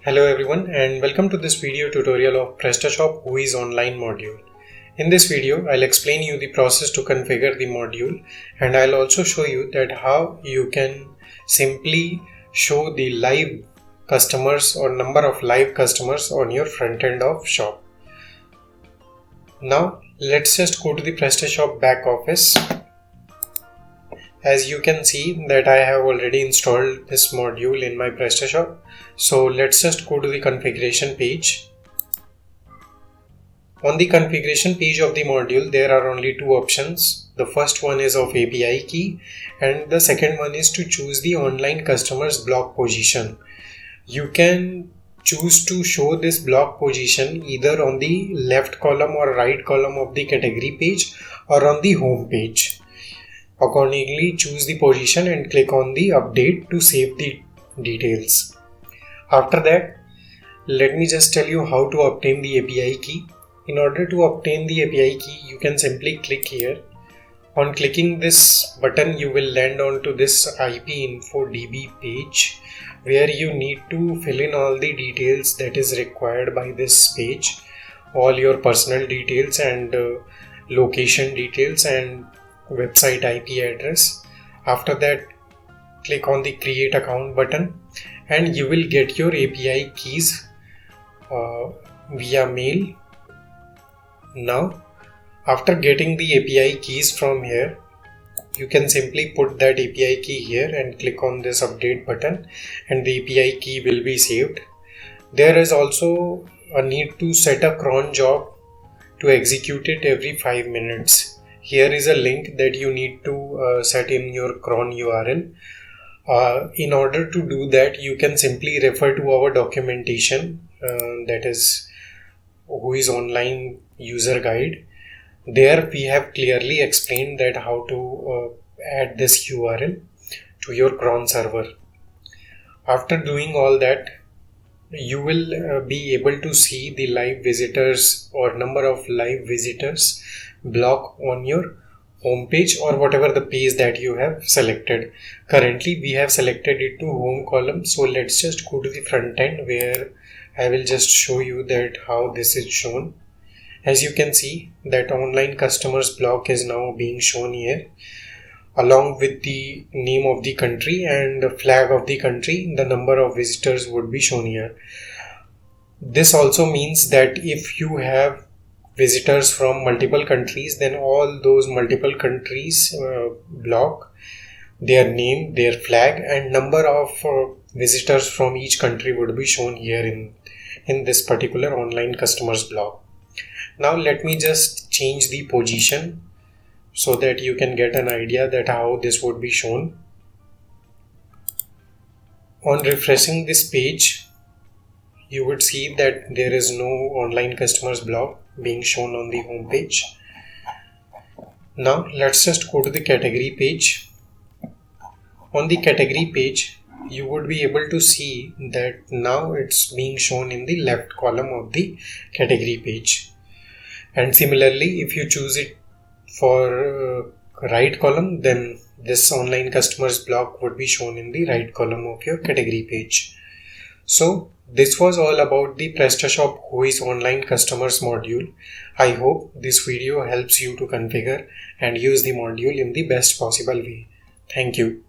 Hello everyone and welcome to this video tutorial of PrestaShop Who is online module. In this video, I'll explain you the process to configure the module, and I'll also show you that how you can simply show the live customers or number of live customers on your front end of shop. Now let's just go to the PrestaShop back office. As you can see that I have already installed this module in my PrestaShop. So let's just go to the configuration page. On the configuration page of the module, there are only two options. The first one is of API key and the second one is to choose the online customers block position. You can choose to show this block position either on the left column or right column of the category page or on the home page. Accordingly, choose the position and click on the update to save the details. After that, let me just tell you how to obtain the API key. In order to obtain the API key, you can simply click here. On clicking this button, you will land onto this IP info DB page where you need to fill in all the details that is required by this page, all your personal details and location details and website IP address. After that, click on the create account button and you will get your API keys via mail. Now, after getting the API keys from here, you can simply put that API key here and click on this update button and the API key will be saved. There is also a need to set a cron job to execute it every 5 minutes. Here is a link that you need to set in your cron URL. In order to do that, you can simply refer to our documentation, that is Who is online user guide. There we have clearly explained that how to add this URL to your cron server. After doing all that, you will be able to see the live visitors or number of live visitors block on your home page or whatever the page that you have selected. Currently we have selected it to home column, so let's just go to the front end where I will just show you that how this is shown. As you can see that online customers block is now being shown here along with the name of the country and the flag of the country. The number of visitors would be shown here. This also means that if you have visitors from multiple countries, then all those multiple countries block, their name, their flag and number of visitors from each country would be shown here in this particular online customers block. Now let me just change the position so that you can get an idea that how this would be shown. On refreshing this page, you would see that there is no online customers block being shown on the home page. Now let's just go to the category page. On the category page, you would be able to see that now it's being shown in the left column of the category page. And similarly, if you choose it for right column, then this online customers block would be shown in the right column of your category page. So this was all about the PrestaShop Who is online customers module. I hope this video helps you to configure and use the module in the best possible way. Thank you.